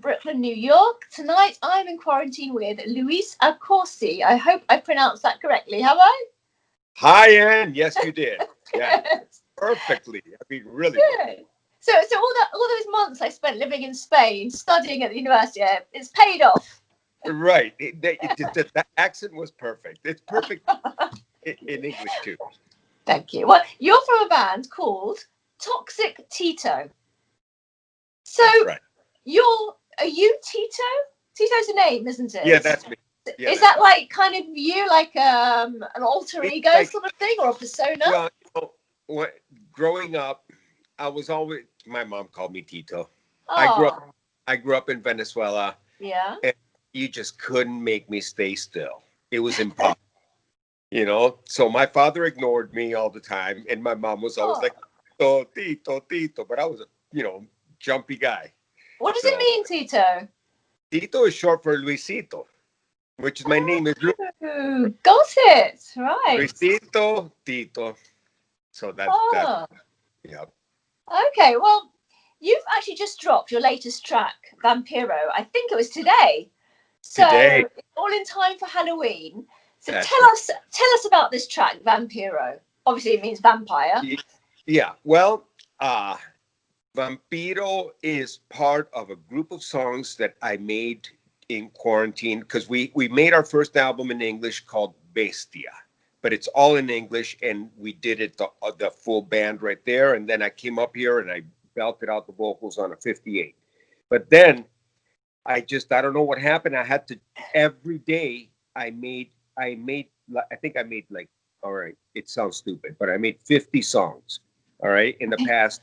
Brooklyn, New York. Tonight I'm in quarantine with Luis Accorsi. I hope I pronounced that correctly. Have I? Hi, Anne. Yes, you did. Yeah, perfectly. I mean, really good. So all those months I spent living in Spain, studying at the university, it's paid off. Right. That accent was perfect. It's perfect in English too. Thank you. Well, you're from a band called Toxic Tito. So right. Are you Tito? Tito's a name, isn't it? Yeah, that's me. Yeah, is that like kind of you, like an alter ego sort of thing, or a persona? Well, growing up, I was always, my mom called me Tito. Oh. I grew up in Venezuela. Yeah. And you just couldn't make me stay still. It was impossible. So my father ignored me all the time, and my mom was always like, Tito, Tito, Tito. But I was a, jumpy guy. What does it mean, Tito? Tito is short for Luisito, which is my name is Luis. Got it. Right. Luisito, Tito. So that's that. Yeah. Okay, well, you've actually just dropped your latest track, Vampiro. I think it was today. So today. It's all in time for Halloween. So tell us about this track, Vampiro. Obviously, it means vampire. Yeah. Well, Vampiro is part of a group of songs that I made in quarantine because we made our first album in English called Bestia, but it's all in English, and we did it the full band right there. And then I came up here and I belted out the vocals on a 58. But then I don't know what happened. I had to every day I think I made like, all right, it sounds stupid, but I made 50 songs, all right, in the past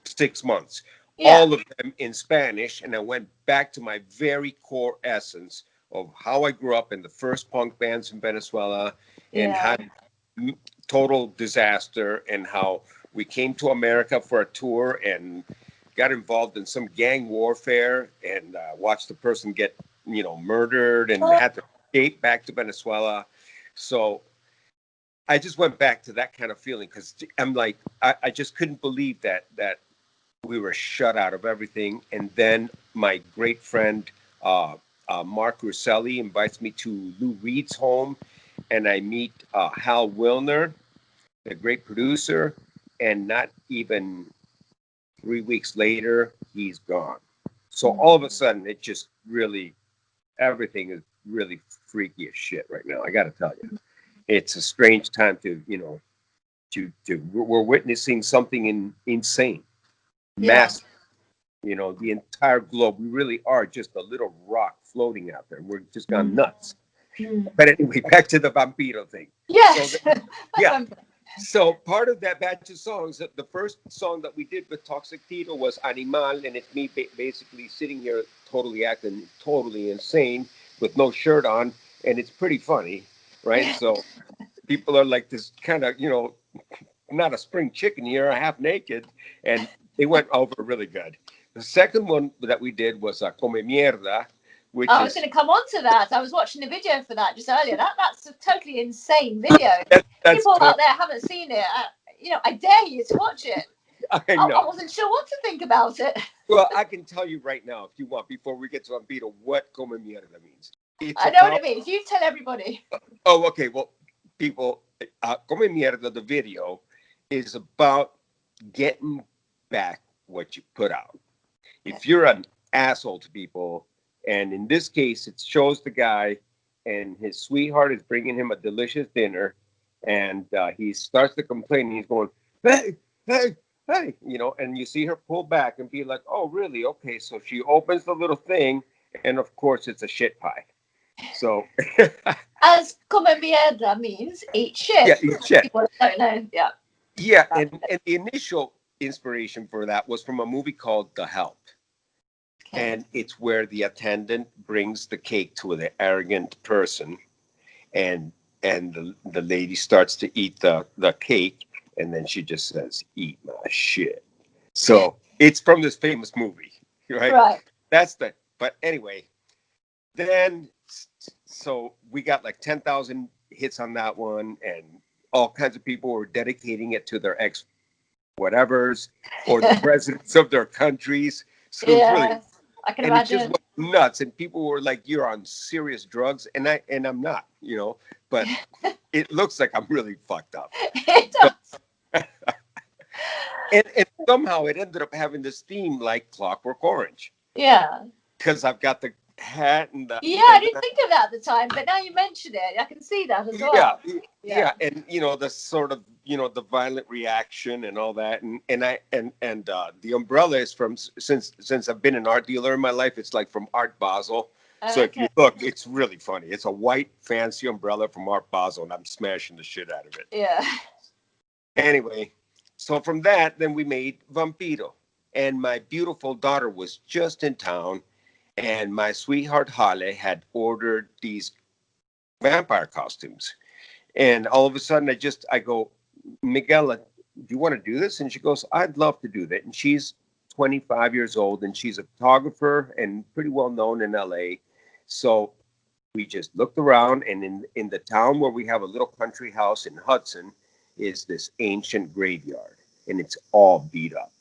6 months, all of them in Spanish. And I went back to my very core essence of how I grew up in the first punk bands in Venezuela and had total disaster, and how we came to America for a tour and got involved in some gang warfare and watched the person get, murdered and had to escape back to Venezuela. So I just went back to that kind of feeling because I'm like, I just couldn't believe that we were shut out of everything. And then my great friend, Mark Russelli, invites me to Lou Reed's home, and I meet Hal Wilner, the great producer, and not even 3 weeks later, he's gone. So all of a sudden, it just really, everything is really freaky as shit right now. I got to tell you, it's a strange time to, we're witnessing something insane, massive. The entire globe. We really are just a little rock floating out there. We're just gone nuts. But anyway, back to the Vampiro thing. Yes. So part of that batch of songs, the first song that we did with Toxic Tito was Animal, and it's me basically sitting here totally acting totally insane with no shirt on, and it's pretty funny, right? So people are like this kind of, not a spring chicken here, half naked, and they went over really good. The second one that we did was Come Mierda, which I was going to come on to that. I was watching the video for that just earlier. That's a totally insane video. People out there haven't seen it. I dare you to watch it. I know. I wasn't sure what to think about it. Well, I can tell you right now, if you want, before we get to Vampiro, what Come Mierda means. I know what it means. You tell everybody. Oh, okay. Well, people, Come Mierda, the video, is about getting back what you put out. If you're an asshole to people, and in this case, it shows the guy and his sweetheart is bringing him a delicious dinner, and he starts to complain, and he's going, hey, and you see her pull back and be like, oh, really? Okay. So she opens the little thing, and of course, it's a shit pie. So, as Come Mierda means eat shit. Yeah, eat shit. People don't know. Yeah. Yeah, and the initial inspiration for that was from a movie called The Help. Okay. And it's where the attendant brings the cake to the arrogant person, and the lady starts to eat the cake, and then she just says, eat my shit. So it's from this famous movie, right? Right. But anyway, then, so we got like 10,000 hits on that one, and all kinds of people were dedicating it to their ex-whatevers or the presidents of their countries. So yeah. I can and it just imagine. went nuts, and people were like, "You're on serious drugs," and I'm not, but it looks like I'm really fucked up. It So, does. and somehow it ended up having this theme like Clockwork Orange, Yeah. because I've got the hat and the Yeah, I didn't think of that at the time, but now you mention it, I can see that as yeah, well. yeah, and the sort of the violent reaction and all that, and the umbrella is from, since I've been an art dealer in my life, it's like from Art Basel. So if you Okay. look, it's really funny. It's a white fancy umbrella from Art Basel, and I'm smashing the shit out of it. Yeah. Anyway, so from that, then we made Vampiro, and my beautiful daughter was just in town, and my sweetheart Hale had ordered these vampire costumes. And all of a sudden, I go, Miguel, do you want to do this? And she goes, I'd love to do that. And she's 25 years old, and she's a photographer and pretty well known in LA. So we just looked around, and in the town where we have a little country house in Hudson is this ancient graveyard, and it's all beat up.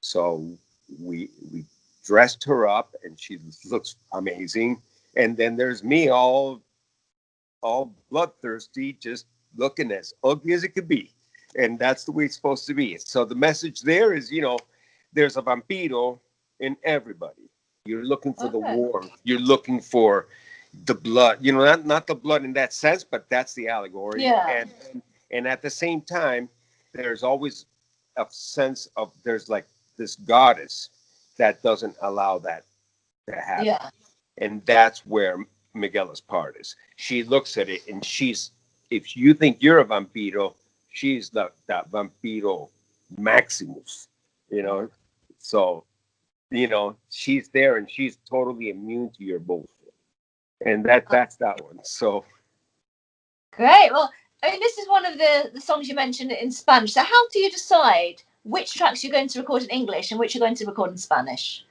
So we dressed her up, and she looks amazing. And then there's me, all bloodthirsty, just looking as ugly as it could be. And that's the way it's supposed to be. So the message there is, there's a vampiro in everybody. You're looking for the Okay. war. You're looking for the blood. Not the blood in that sense, but that's the allegory. Yeah. And at the same time, there's always a sense of, there's like this goddess that doesn't allow that to happen. Yeah. And that's where Miguela's part is. She looks at it, and if you think you're a vampiro, she's that vampiro maximus, you know. So, she's there, and she's totally immune to your bullshit. And that's that one. So Great. Well, I mean, this is one of the songs you mentioned in Spanish. So how do you decide which tracks you're going to record in English and which you're going to record in Spanish?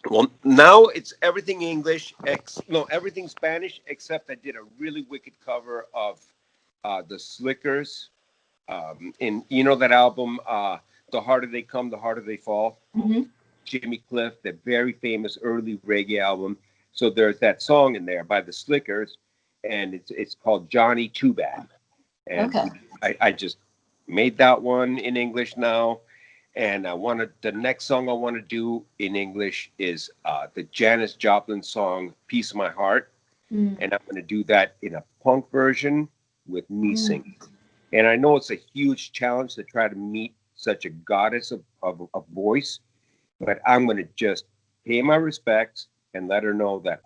well, now it's everything English, everything Spanish, except I did a really wicked cover of the Slickers. In that album, The Harder They Come, The Harder They Fall. Mm-hmm. Jimmy Cliff, the very famous early reggae album. So there's that song in there by the Slickers, and it's called Johnny Too Bad. And Okay. I just made that one in English now. And the next song I want to do in English is the Janis Joplin song, Piece of My Heart. Mm. And I'm going to do that in a punk version with me singing. And I know it's a huge challenge to try to meet such a goddess of voice, but I'm going to just pay my respects and let her know that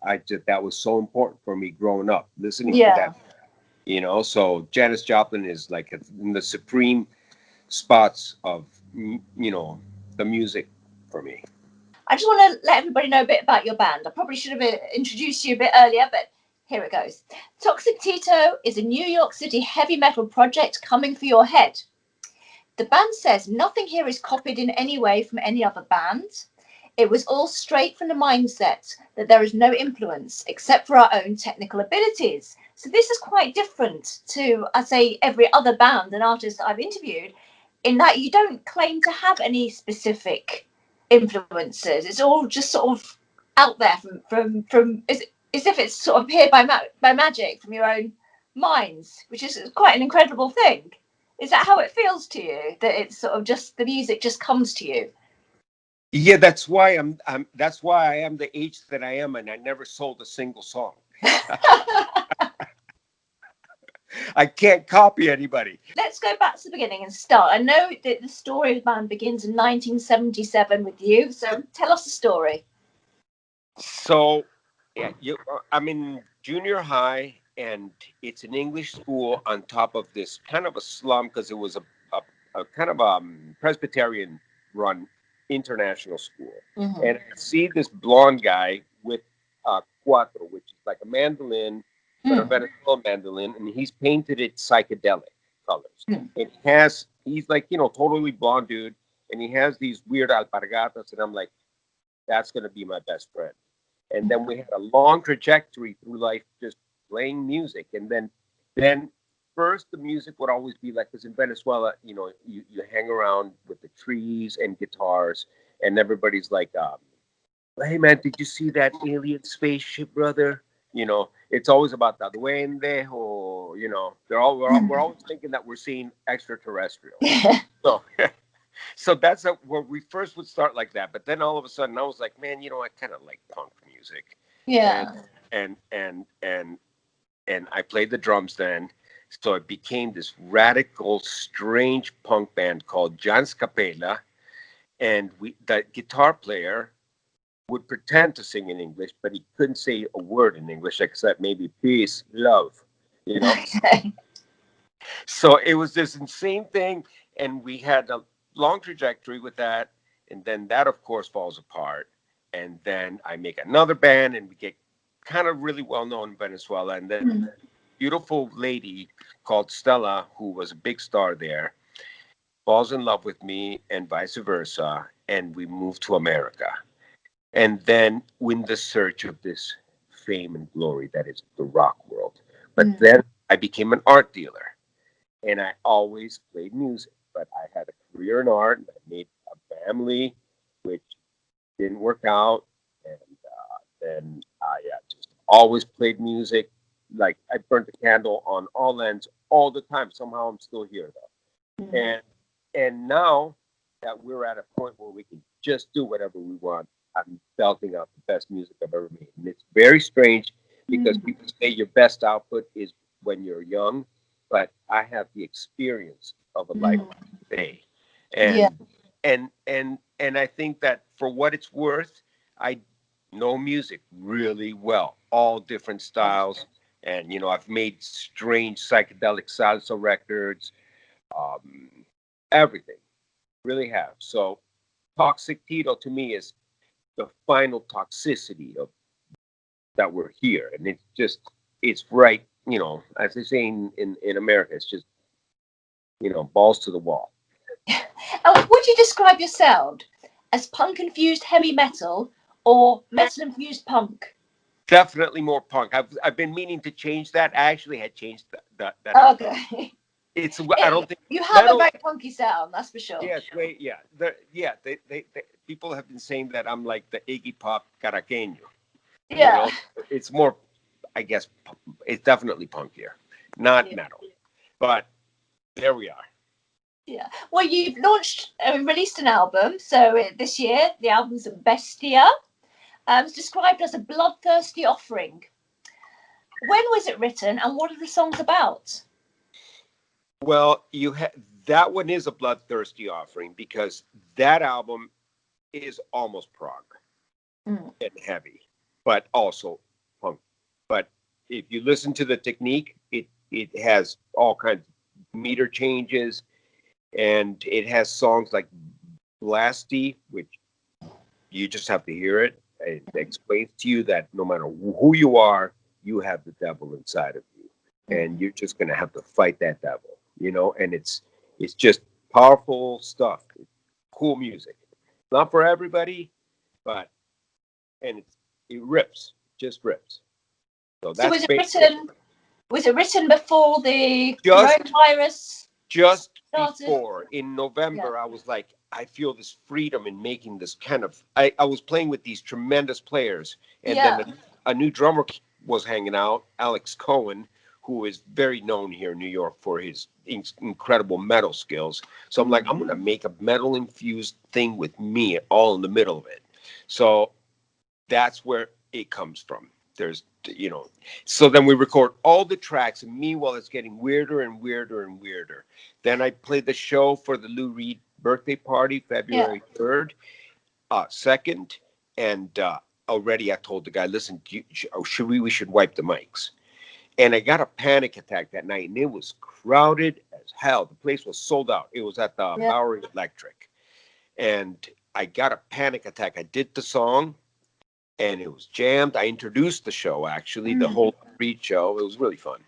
that was so important for me growing up, listening to that. So Janis Joplin is like in the supreme spots of, the music for me. I just want to let everybody know a bit about your band. I probably should have introduced you a bit earlier, but here it goes. Toxic Tito is a New York City heavy metal project coming for your head. The band says nothing here is copied in any way from any other band. It was all straight from the mindset that there is no influence except for our own technical abilities. So this is quite different to, I'd say, every other band and artist I've interviewed, in that you don't claim to have any specific influences. It's all just sort of out there from as if it's sort of appeared by magic from your own minds, which is quite an incredible thing. Is that how it feels to you? That it's sort of just the music just comes to you? Yeah, that's why that's why I am the age that I am, and I never sold a single song. I can't copy anybody. Let's go back to the beginning and start. I know that the story of the band begins in 1977 with you, so tell us the story. So, yeah, I'm in junior high, and it's an English school on top of this kind of a slum, because it was a kind of Presbyterian run international school. Mm-hmm. And I see this blonde guy with cuatro, which is like a mandolin, but a Venezuelan mandolin, and he's painted it psychedelic colors. He's like, totally blonde dude, and he has these weird alpargatas, and I'm like, that's going to be my best friend. And then we had a long trajectory through life, just playing music. And then first the music would always be like, because in Venezuela, you hang around with the trees and guitars, and everybody's like hey man, did you see that alien spaceship, brother? You know, it's always about the duende, or we're always thinking that we're seeing extraterrestrials. So so that's where we first would start like that. But then all of a sudden, I was like, man, I kind of like punk music, and Yeah. and and and and I played the drums then. So it became this radical, strange punk band called John Scapella, and the guitar player would pretend to sing in English, but he couldn't say a word in English except maybe peace, love, you know. Okay. So it was this insane thing, and we had a long trajectory with that, and then that of course falls apart, and then I make another band, and we get kind of really well known in Venezuela, and then Mm. beautiful lady called Stella, who was a big star there, falls in love with me, and vice versa, and we move to America, and then win the search of this fame and glory that is the rock world. But Mm. then I became an art dealer, and I always played music, but I had a career in art, and I made a family, which didn't work out, and then I just always played music. Like I burnt the candle on all ends all the time. Somehow I'm still here though, Mm. and now that we're at a point where we can just do whatever we want, I'm belting out the best music I've ever made, and it's very strange because Mm. people say your best output is when you're young, but I have the experience of a life Mm. today, Yeah. and I think that for what it's worth, I know music really well, all different styles, and I've made strange psychedelic salsa records, um, everything, really have. So toxic Tito to me is the final toxicity of that we're here, and it's right. As they say in America, it's just balls to the wall. Would you describe your sound as punk infused heavy metal or metal infused punk? Definitely more punk. I've been meaning to change that. I actually had changed that outfit. Okay. It's I don't think You have a metal. very punky sound, that's for sure. Yes, wait, yeah, they people have been saying that I'm like the Iggy Pop caraqueño. You Yeah. know, it's more, I guess, it's definitely punkier, not Yeah. metal. But there we are. Yeah. Well, you've released an album. So this year, the album's Bestia. It's described as a bloodthirsty offering. When was it written, and what are the songs about? Well, that one is a bloodthirsty offering because that album is almost prog Mm. and heavy, but also punk. But if you listen to the technique, it has all kinds of meter changes, and it has songs like Blasty, which you just have to hear it. It explains to you that no matter who you are, you have the devil inside of you, and Mm. you're just gonna have to fight that devil, And it's just powerful stuff, cool music. Not for everybody, but and it rips, just rips. So So that's was it basically written? Was it written before the just coronavirus just started? before in Yeah. November. I was like, I feel this freedom in making this kind of. I was playing with these tremendous players, and then Yeah. a new drummer was hanging out, Alex Cohen, who is very known here in New York for his incredible metal skills. So I'm like, Mm. I'm gonna make a metal infused thing with me all in the middle of it. So that's where it comes from. So then we record all the tracks, and meanwhile it's getting weirder and weirder and weirder. Then I played the show for the Lou Reed birthday party, Yeah. February 3rd, 2nd, and already I told the guy, listen, we should wipe the mics. And I got a panic attack that night, and it was crowded as hell. The place was sold out. It was at the Yeah. Bowery Electric, and I got a panic attack. I did the song, and it was jammed. I introduced the show, actually, the Mm. whole Reed show. It was really fun.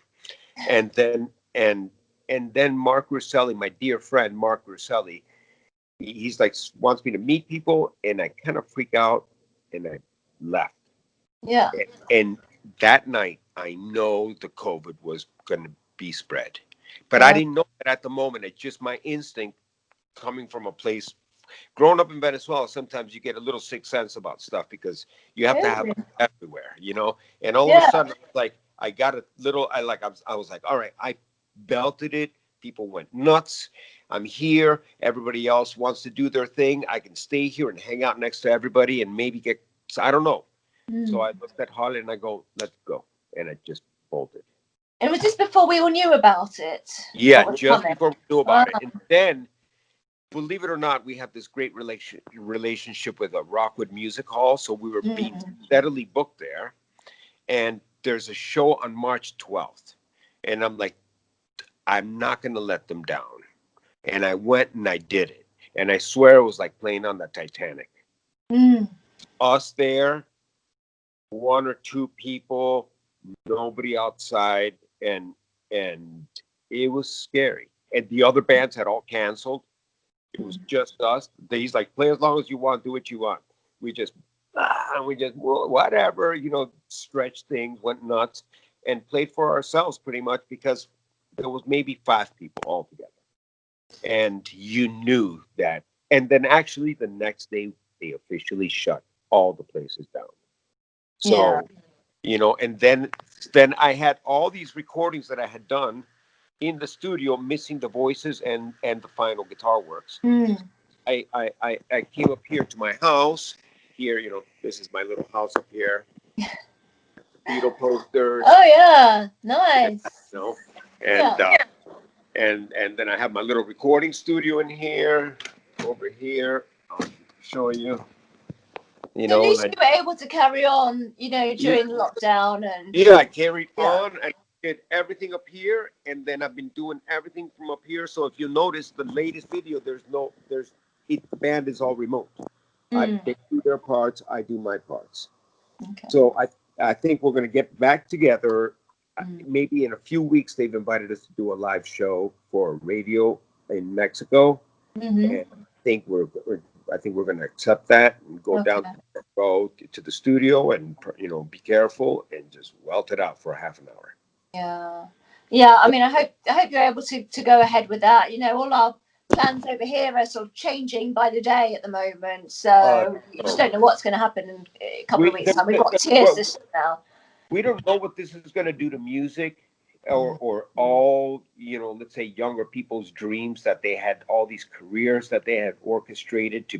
And then Mark Russelli, my dear friend Mark Russelli, he's like wants me to meet people, and I kind of freak out, and I left. Yeah. And that night, I know the COVID was going to be spread, but I Uh, didn't know that at the moment. It's just my instinct coming from a place growing up in Venezuela, sometimes you get a little sixth sense about stuff because you have to have it everywhere, you know. And all of a sudden, like I got a little. I was like, all right, I belted it. People went nuts. I'm here. Everybody else wants to do their thing. I can stay here and hang out next to everybody and maybe get. I don't know. So I looked at Holly and I go, let's go, and I just bolted. And was this before we all knew about it? Yeah, just before we knew about it. And then, believe it or not, we have this great relationship with a Rockwood Music Hall. So we were being steadily booked there. And there's a show on March 12th. And I'm like, I'm not going to let them down. And I went and I did it. And I swear it was like playing on the Titanic. Us there, one or two people, nobody outside. And it was scary. And the other bands had all canceled. It was just us. He's like, play as long as you want, do what you want. We just whatever, you know, stretched things, went nuts, and played for ourselves pretty much because there was maybe 5 people altogether. And you knew that. And then actually the next day they officially shut all the places down. So, you know, and then I had all these recordings that I had done in the studio, missing the voices and the final guitar works. I came up here to my house. Here, you know, this is my little house up here. Tito posters. Oh yeah, nice. You know, and then I have my little recording studio in here. Over here, I'll show you. You know, at least you were able to carry on, you know, during lockdown and. Yeah, I carried on. I did everything up here, and then I've been doing everything from up here. So if you notice the latest video, the band is all remote. They do their parts, I do my parts. Okay. So I think we're going to get back together. Maybe in a few weeks, they've invited us to do a live show for radio in Mexico, and I think we're going to accept that and go down the road to the studio and, you know, be careful and just welt it out for a half an hour. Yeah. I mean, I hope you're able to go ahead with that. You know, all our plans over here are sort of changing by the day at the moment, so you just don't know what's going to happen in a couple of weeks' time. We've got a tier system now. We don't know what this is going to do to music, or all, you know, let's say younger people's dreams that they had, all these careers that they had orchestrated to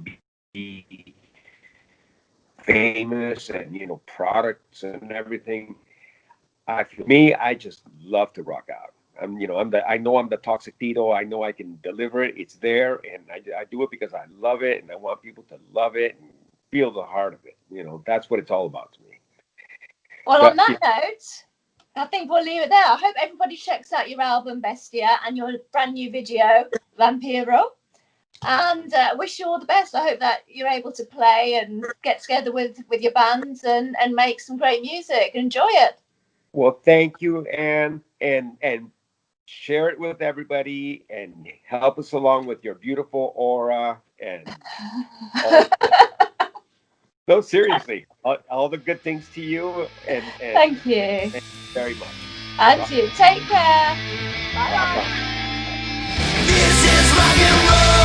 be famous and, you know, products and everything. For me, I just love to rock out. I know I'm the toxic Tito. I know I can deliver it. It's there, and I do it because I love it, and I want people to love it and feel the heart of it. You know, that's what it's all about to me. Well, on that note, I think we'll leave it there. I hope everybody checks out your album Bestia and your brand new video Vampiro, and wish you all the best. I hope that you're able to play and get together with your bands and make some great music. Enjoy it. Well, thank you, Anne, and share it with everybody and help us along with your beautiful aura and no, seriously, all the good things to you and thank you. Thank you very much. And you take care. Bye. This is rock and roll.